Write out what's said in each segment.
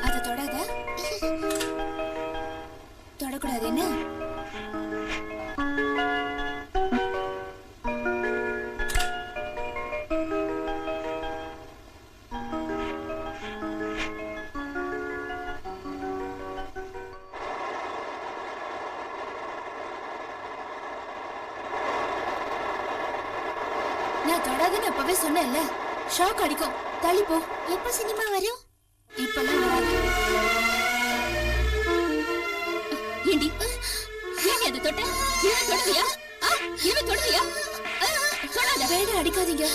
அதை தொடாத. தொடக்கூடாது என்ன? நான் தொடாதுன்னு அப்பவே சொன்னேன்ல, ஷாக் அடிக்கும். தள்ளி போ. எப்ப சினிமா வரும்? இப்பெல்லாம் வராது. ஏண்டி ஏண்டி அது தொட்ட? இவன் தொடுவியா? இவன் தொடுவியா? தொடாத. வேணா அடிக்காதீங்க.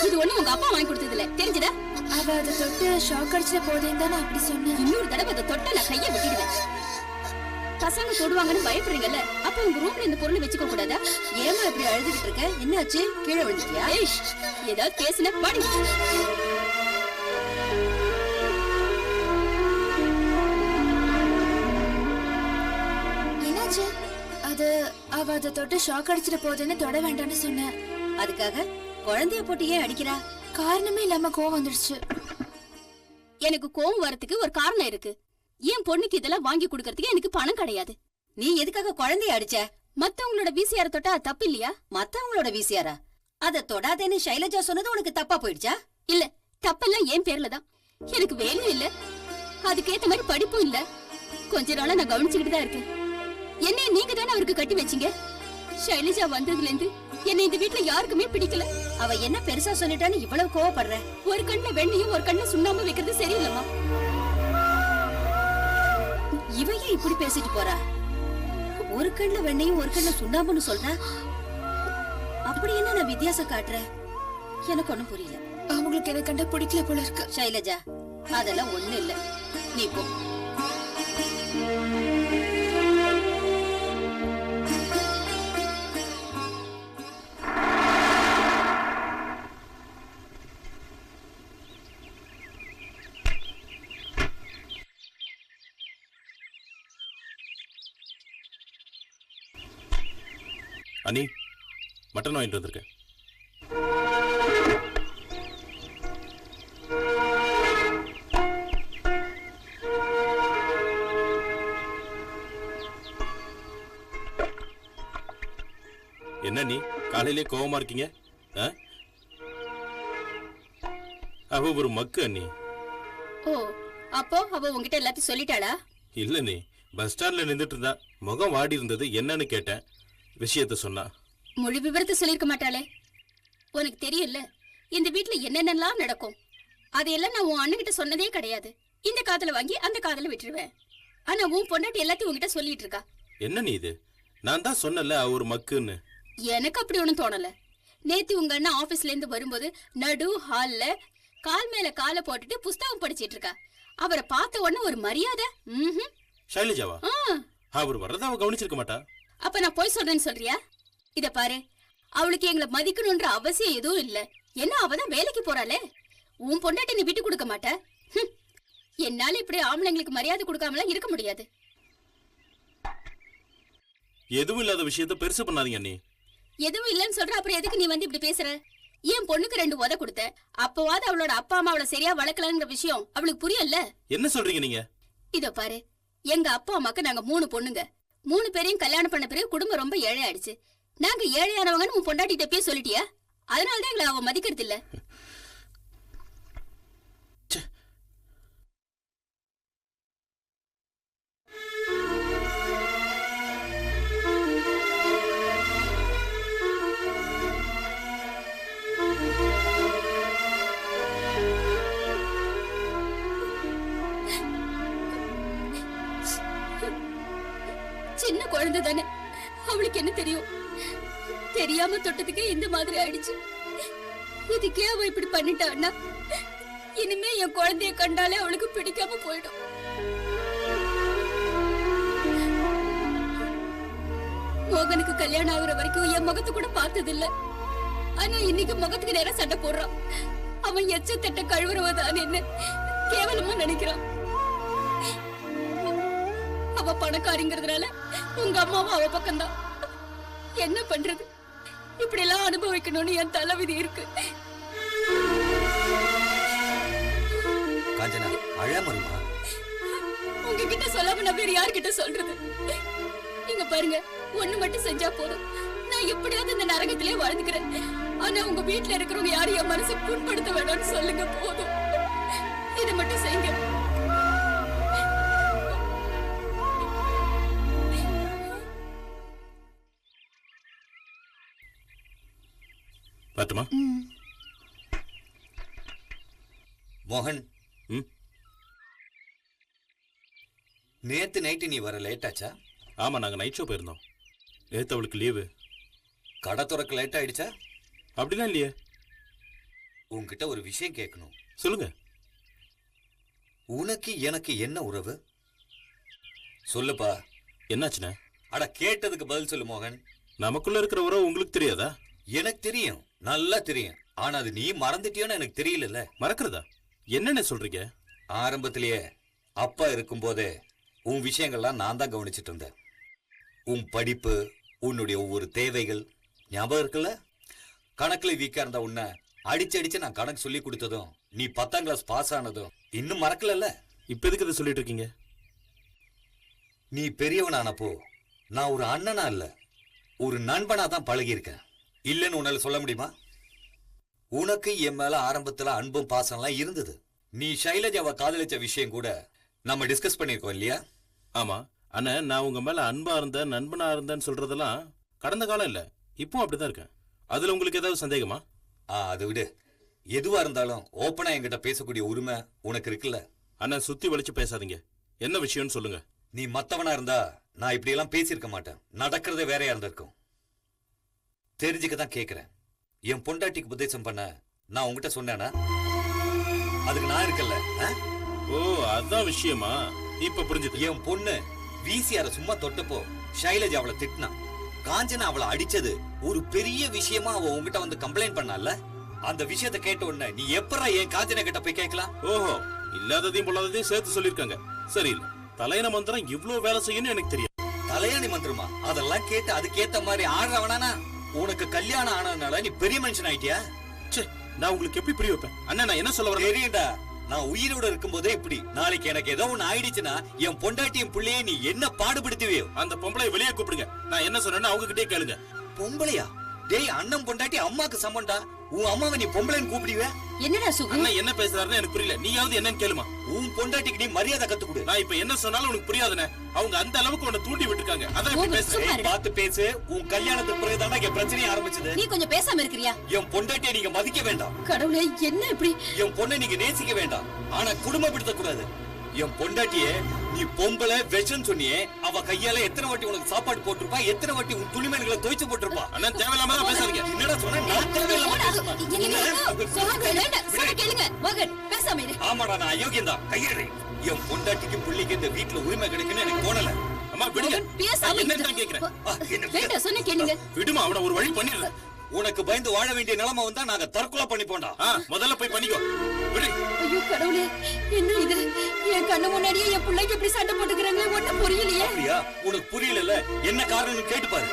இது ஒண்ணு உங்க அப்பா வாங்கி கொடுத்தது இல்ல, தெரிஞ்சுதா? அவ அதை தொட்டு ஷாக் அடிச்சிட போதேன்னு தான் நான் அப்படி சொன்னேன். இன்னொரு தடவை அதை தொட்ட நான் கையை வெட்டிடுவேன். பசங்க தொடுவாங்கன்னு பயப்படுறீங்கல்ல, அப்ப உங்க ரூம்ல இந்த பொருளை வச்சுக்க கூடாதா? ஏமா இப்படி அழுதுகிட்டு இருக்க? என்னாச்சு? கீழே விழுந்துட்டியா? ஏதாவது பேசின பாடி. என்னாச்சு? அது அவ அதை தொட்டு ஷாக் அடிச்சிட போதேன்னு தொட வேண்டாம்னு சொன்னேன். அதுக்காக குழந்தைய போட்டு ஏன் அடிக்கிறா? காரணமே இல்லாம கோவம் வந்துடுச்சு. எனக்கு கோவம் வரதுக்கு ஒரு காரணம் இருக்கு. என் பொண்ணுக்கு இதெல்லாம் வாங்கி கொடுக்கறதுக்கு எனக்கு பணம் கிடையாது. நீ எதுக்காக குழந்தைய அடிச்ச? மத்தவங்களோட வீசியார தொட்டா தப்பு இல்லையா? மத்தவங்களோட வீசியாரா? அத தொடாதேன்னு ஷைலஜா சொன்னது உனக்கு தப்பா போயிடுச்சா? இல்ல, தப்பெல்லாம் என் பேர்ல தான். எனக்கு வேலையும் இல்ல, அதுக்கேத்த மாதிரி படிப்பும் இல்ல. கொஞ்ச நாளா நான் கவனிச்சுக்கிட்டு தான் இருக்கேன். என்னைய நீங்க தானே அவருக்கு கட்டி வச்சீங்க. ஷைலஜா வந்ததுல இருந்து என்ன இந்த வீட்டுல யாருக்குமே பிடிக்கல. அவ என்ன பெருசா சொல்லிட்டான்னு இவ்வளவு கோவப்படுற? ஒரு கண்ணுல வெண்ணையும் ஒரு கண்ணுல சுண்ணாம வைக்கிறது சரியில்லம்மா. இவையே இப்படி பேசிட்டு போறா? ஒரு கண்ணுல வெண்ணையும் ஒரு கண்ணுல சுண்ணாம்புன்னு சொல்றா. அப்படி என்ன நான் வித்தியாசம் காட்டுறேன்? எனக்கு ஒண்ணும் புரியல. அவங்களுக்கு என்ன கண்டா பிடிக்கல போல இருக்கு. ஷைலஜா, அதெல்லாம் ஒண்ணு இல்ல, நீ போ. அனி, மட்டன் வாங்கிட்டு வந்திருக்கேன். என்ன நீ காலையிலே கோவமா இருக்கீங்க? அவ ஒரு மக்கு அண்ணி. ஓ, அப்போ அவ உங்ககிட்ட எல்லாத்தையும் சொல்லிட்டாளா? இல்ல நீ பஸ் ஸ்டாண்ட்ல நின்றுட்டு இருந்தா, முகம் வாடி இருந்தது, என்னன்னு கேட்டேன். விஷயத்த சொன்னா. முழு விவரத்தை சொல்லிருக்க மாட்டாளே. உனக்கு தெரியும்ல இந்த வீட்டுல என்னென்னலாம் நடக்கும். அதையெல்லாம் நான் உன் அண்ணன்கிட்ட சொன்னதே கிடையாது. இந்த காதல வாங்கி அந்த காதல விட்டுருவேன். ஆனா உன் பொண்டாட்டி எல்லாத்தையும் உங்ககிட்ட சொல்லிட்டு இருக்கா. என்ன நீ இது? நான் தான் சொன்னல அவ ஒரு மக்குன்னு. எனக்கு அப்படி ஒண்ணும் தோணல. நேத்து உங்க அண்ணன் ஆபீஸ்ல இருந்து வரும்போது நடு ஹால்ல கால் மேல காலை போட்டுட்டு புஸ்தகம் படிச்சிட்டு இருக்கா. அவரை பார்த்த உடனே ஒரு மரியாதை. ஷைலஜாவா? அவர் வர்றத அவ கவனிச்சிருக்க மாட்டா. அப்ப நான் போய் சொல்றேன்னு சொல்றியா? இத பாரு, அவளுக்கு எங்களை மதிக்கணும்ன்ற அவசியம் எதுவும் இல்ல. என்ன, அவதான் வேலைக்கு போறாளே. உன் பொண்டாட்டி நீ விட்டு கொடுக்க மாட்ட. என்னால இப்படி ஆம்பளைங்களுக்கு மரியாதை கொடுக்காமல இருக்க முடியாது. எதுவும் இல்லாத விஷயத்த பெருசு பண்ணாதீங்க அண்ணி. எதுவும் இல்லன்னு சொல்ற, அப்புறம் எதுக்கு நீ வந்து இப்படி பேசுற? என் பொண்ணுக்கு 2 உதை கொடுத்த, அப்பவாது அவளோட அப்பா அம்மா அவளை சரியா வளர்க்கலங்கிற விஷயம் அவளுக்கு புரியல. என்ன சொல்றீங்க நீங்க? இதோ பாரு, எங்க அப்பா அம்மாக்கு நாங்க 3 பொண்ணுங்க. 3 பேரையும் கல்யாணம் பண்ண பிறகு குடும்பம் ரொம்ப ஏழை ஆயிடுச்சு. நாங்க ஏழையானவங்கன்னு உன் பொண்டாட்டிட்ட போய் சொல்லிட்டியா? அதனாலதான் எங்களை அவ மதிக்கிறது இல்ல. சின்ன குழந்தை தானே, அவளுக்கு என்ன தெரியும்? தெரியாம தொட்டதுக்கு இந்த மாதிரி ஆயிடுச்சு. இதுக்கே அவ இப்படி பண்ணிட்டான்னா இனிமே என் குழந்தைய கண்டாலே அவளுக்கு பிடிக்காம போயிடும். மோகனுக்கு கல்யாணம் ஆகுற வரைக்கும் என் முகத்தை கூட பார்த்தது இல்ல. ஆனா இன்னைக்கு முகத்துக்கு நேரம் சண்டை போடுறான். அவன் எச்ச தட்ட கழுவுறவதான் என்ன கேவலமா நினைக்கிறான். அவ பணக்காரிங்கிறதுனால உங்க அம்மாவும் அவ பக்கம்தான். என்ன பண்றது? இப்படி எல்லாம் அனுபவிக்கணும்னு என் தலைவிதி இருக்கு. காஞ்சனா அழாமருமா. உங்ககிட்ட சொல்லாம நான் வேற யார்கிட்ட சொல்றது? நீங்க பாருங்க, ஒண்ணு மட்டும் செஞ்சா போதும், நான் எப்படியாவது இந்த நரகத்திலே வாழ்ந்துக்கிறேன். ஆனா உங்க வீட்டுல இருக்கிறவங்க யாரும் என் மனசை புண்படுத்த வேணும்னு சொல்லுங்க போதும். இதை மட்டும் செய்யுங்க. பாத்துமா. மோகன், நேத்து நைட்டு நீ வர லேட் ஆச்சா? ஆமா, நாங்க நைட் ஷோ போயிருந்தோம். நேத்து அவளுக்கு லீவு. கடை துறக்க லேட் ஆயிடுச்சா? அப்படிலாம் இல்லையே. உன்கிட்ட ஒரு விஷயம் கேட்கணும். சொல்லுங்க. உனக்கு எனக்கு என்ன உறவு? சொல்லுப்பா. என்னாச்சுண்ணே? அட, கேட்டதுக்கு பதில் சொல்லு மோகன். நமக்குள்ள இருக்கிற உறவு உங்களுக்கு தெரியாதா? எனக்கு தெரியும், நல்லா தெரியும். ஆனா அது நீ மறந்துட்டியோன்னு எனக்கு தெரியல. மறக்கிறதா? என்னென்ன சொல்றீங்க? ஆரம்பத்திலேயே அப்பா இருக்கும் போதே உன் விஷயங்கள்லாம் நான் தான் கவனிச்சிட்டு இருந்தேன். உன் படிப்பு, உன்னுடைய ஒவ்வொரு தேவைகள் ஞாபகம் இருக்குல்ல? கணக்குல வீக்கா இருந்த உன்னை அடிச்சு நான் கணக்கு சொல்லி கொடுத்ததும், நீ 10ஆம் கிளாஸ் பாஸ் ஆனதும் இன்னும் மறக்கல. இப்ப எதுக்கு இதை சொல்லிட்டு இருக்கீங்க? நீ பெரியவனானப்போ நான் ஒரு அண்ணனா இல்ல, ஒரு நண்பனா தான் பழகியிருக்கேன். இல்லன்னு உன்னால சொல்ல முடியுமா? உனக்கு என் மேல ஆரம்பத்துல அன்பும் பாசம்லாம் இருந்தது. நீ ஷைலஜாவை காதலிச்ச விஷயம் கூட நம்ம டிஸ்கஸ் பண்ணிருக்கோம் இல்லையா? ஆமா. ஆனா நான் உங்க மேல அன்பா இருந்தேன், நண்பனா இருந்தேன்னு சொல்றதெல்லாம் கடந்த காலம் இல்ல, இப்போ அப்படிதான் இருக்கேன். அதுல உங்களுக்கு ஏதாவது சந்தேகமா? அதை விடு. எதுவா இருந்தாலும் ஓப்பனா என்கிட்ட பேசக்கூடிய உரிமை உனக்கு இருக்குல்ல? அண்ணா, சுத்தி வலிச்சு பேசாதீங்க. என்ன விஷயம்னு சொல்லுங்க. நீ மத்தவனா இருந்தா நான் இப்படி எல்லாம் பேசியிருக்க மாட்டேன். நடக்கிறதே வேறையா இருந்திருக்கும். தெரிஞ்சுக்கதான் கேக்குறேன். என் பொண்டாட்டிக்கு உபதேசம் பண்ண நான் உங்ககிட்ட சொன்னேனா? அதுக்கு நான் இருக்கல. ஓ, அதான் விஷயமா? இப்ப புரிஞ்சுது. என் பொண்ணு விசிஆர சும்மா தொட்டப்போ ஷைலஜ் அவளை திட்டினா. காஞ்சனா அவளை அடிச்சது ஒரு பெரிய விஷயமா அவ உங்ககிட்ட வந்து கம்ப்ளைண்ட் பண்ணால. அந்த விஷயத்தை கேட்ட உடனே நீ எப்பறா என் காஞ்சனா கிட்ட போய் கேட்கலாம்? ஓஹோ, இல்லாததையும் பொல்லாததையும் சேர்த்து சொல்லிருக்காங்க. சரியில்லை, தலையண மந்திரம் இவ்ளோ வேலை செய்யணும்னு எனக்கு தெரியும். தலையாணி மந்திரமா? அதெல்லாம் கேட்டு அதுக்கேத்த மாதிரி ஆடுறவனானா? உனக்கு கல்யாணம் ஆனதுனால நீ பெரிய மனுஷன் ஆயிட்டியா? நான் உங்களுக்கு எப்படி புரிய வைப்பேன்? அண்ணா, நான் என்ன சொல்ல வரேன் தெரியும்டா. நான் உயிரோட இருக்கும் போதே இப்படி, நாளைக்கு எனக்கு ஏதோ ஒண்ணு ஆயிடுச்சுன்னா என் பொண்டாட்டியும் பிள்ளையே நீ என்ன பாடுபடுத்துவியோ? அந்த பொம்பளை வெளியே கூப்பிடுங்க. நான் என்ன சொன்னேன்னு அவங்க கிட்டே கேளுங்க. பொம்பளையா? டேய், அண்ணன் பொண்டாட்டி அம்மாக்கு சமண்டா. உன் அம்மாவை நீ பொம்பளைன்னு கூப்பிடுவே? என்னடா சுகு? அண்ணா என்ன பேசுறாருன்னு எனக்கு புரியல. நீயாவது என்னன்னு கேளுமா. உன் பொண்டாட்டிக்கு நீ மரியாதை கத்து கொடு. நான் இப்ப என்ன சொன்னாலும் உனக்கு புரியாதுனே. அவங்க அந்த அளவுக்கு உன்னை தூண்டி விட்டுருக்காங்க. அதான் இப்படி பேசுறேன். பார்த்து பேசு. உன் கல்யாணத்துக்கு பிறகுதானே என் பிரச்சனையே ஆரம்பிச்சது. நீ கொஞ்சம் பேசாம இருக்கிறியா? என் பொண்டாட்டியை நீங்க மதிக்க வேண்டாம். கடவுளே, என்ன இப்படி? என் பொண்ணை நீங்க நேசிக்க வேண்டாம், ஆனா குடும்பப்படுத்த கூடாது. என் பொண்டாட்டியே நீ பொம்பளை விஷம் சொன்னியே, அவ கையால எத்தனை வாட்டி உனக்கு சாப்பாடு போட்டிருப்பா, எத்தனை வாட்டி உன் துணிமணிகளை துவைச்சு போட்டிருப்பா. அண்ணா, தேவையில்லாம தான் பேசாதீங்க. என்னடா சொன்ன? நான் தேவையில்லாம பேசுறேன். கேளுங்க மகன், பேசாம இரு. ஆமாடா, நான் அயோக்கியம் தான். கையெடு. என் பொண்டாட்டிக்கு புள்ளிக்கு இந்த வீட்டுல உரிமை கிடைக்குன்னு எனக்கு தோணல. அம்மா விடுங்க. பேசாம என்னன்னு கேக்குறேன். வேண்டாம், சொன்ன கேளுங்க. விடுமா, அவனை ஒரு வழி பண்ணிடுறேன். உனக்கு பயந்து வாழ வேண்டிய நிலைமை வந்தா நாங்க தற்கொலை பண்ணிப்போண்டா. முதல்ல போய் பண்ணிக்கோ. விடு. ஐயோ கடவுளே, என்ன இது? என் கண்ணு முன்னாடியே என் பிள்ளைக்கு இப்படி சண்டை போட்டுக்கிறாங்களே, ஒண்ணும் புரியலையே. அப்படியா? உனக்கு புரியல, என்ன காரணம்னு கேட்டு பாரு.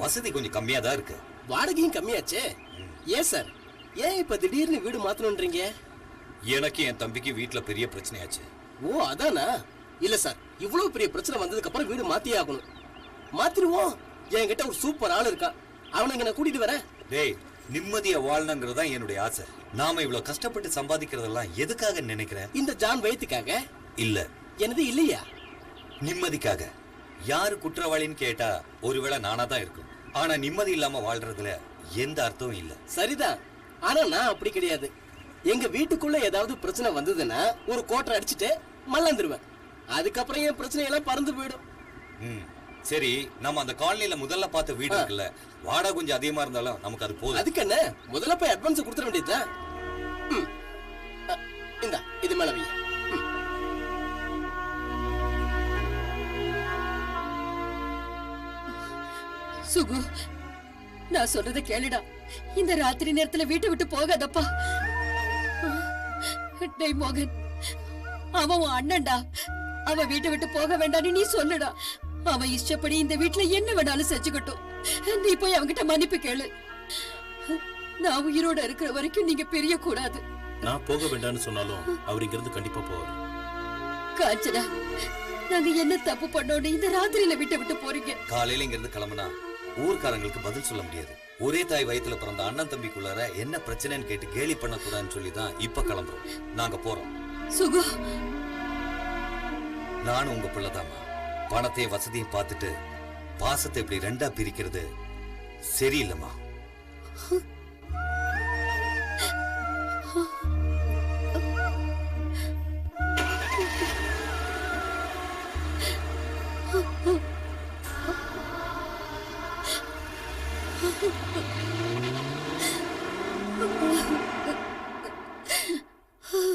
வசதி கொஞ்சம் கம்மியா தான் இருக்கு. வாடகையும் கம்மியாச்சே. ஏன் சார், ஏன் இப்ப திடீர்னு வீடு மாத்தணும்ன்றீங்க? எனக்கு என் தம்பிக்கு வீட்டுல பெரிய பிரச்சனையாச்சு. ஓ, அதானா? இல்ல சார், இவ்வளவு பெரிய பிரச்சனை வந்ததுக்கு அப்புறம் வீடு மாத்தியே ஆகணும். மாத்திருவோம். என்கிட்ட ஒரு சூப்பர் ஆள் இருக்கா, அவனை இங்க நான் கூட்டிட்டு வரேன். டேய், நிம்மதியா வாழணுங்கிறதா என்னுடைய ஆசை. நாம இவ்வளவு கஷ்டப்பட்டு சம்பாதிக்கிறதெல்லாம் எதுக்காக நினைக்கிறேன்? இந்த ஜான் வயிற்றுக்காக இல்ல. எனது இல்லையா? நிம்மதிக்காக. யாரு குற்றவாளின்னு கேட்டா ஒருவேளை நானா தான் இருக்கும். ஆனா நிம்மதி இல்லாம வாழ்றதுல எந்த அர்த்தமும் இல்ல. சரிதான், ஆனா நான் அப்படி கிடையாது. எங்க வீட்டுக்குள்ள ஏதாவது பிரச்சனை வந்ததுன்னா ஒரு கோட்டை அடிச்சுட்டு மல்லாந்துருவேன். அதுக்கப்புறம் என் பிரச்சனை எல்லாம் பறந்து போயிடும். சரி, நம்ம அந்த காலனில முதல்ல பார்த்த வீடு இருக்குல்ல, வாடகை கொஞ்சம் அதிகமா இருந்தாலும் நமக்கு அது போதும். அதுக்கு என்ன, முதல்ல போய் அட்வான்ஸ் கொடுத்துட வேண்டியதுதான். இந்தா, இது மேல வை. சுகு, நான் சொல்றத கேளுடா. இந்த ராத்திரி நேரத்துல வீட்டை விட்டு போகாதப்பா. டேய் மோகன், அவன் உன் அண்ணன்டா. அவன் வீட்டை விட்டு போக வேண்டாம்னு நீ சொல்லுடா. அவன் இஷ்டப்படி இந்த வீட்டுல என்ன வேணாலும் செஞ்சுக்கட்டும். நீ போய் அவன்கிட்ட மன்னிப்பு கேளு. நான் உயிரோட இருக்கிற வரைக்கும் நீங்க பிரிய கூடாது. நான் போக வேண்டாம்னு சொன்னாலும் அவர் இங்கிருந்து கண்டிப்பா போவார். காஞ்சனா, நாங்க என்ன தப்பு பண்ணோன்னு இந்த ராத்திரியில வீட்டை விட்டு போறீங்க? காலையில இங்க இருந்து கிளம்புனா ஊர்க்காரங்களுக்கு பதில் சொல்ல முடியாது. ஒரே தாய் வயித்துல பிறந்த அண்ணன் தம்பிக்குள்ளார என்ன பிரச்சனைன்னு கேட்டு கேலி பண்ணக்கூடாதுன்னு சொல்லிதான் இப்ப கிளம்புறோம். நாங்க போறோம். சுகு, நானும் உங்க பிள்ளைதாம்மா. பணத்தையும் வசதியும் பார்த்துட்டு பாசத்தை இப்படி ரெண்டா பிரிக்கிறது சரியில்லைம்மா.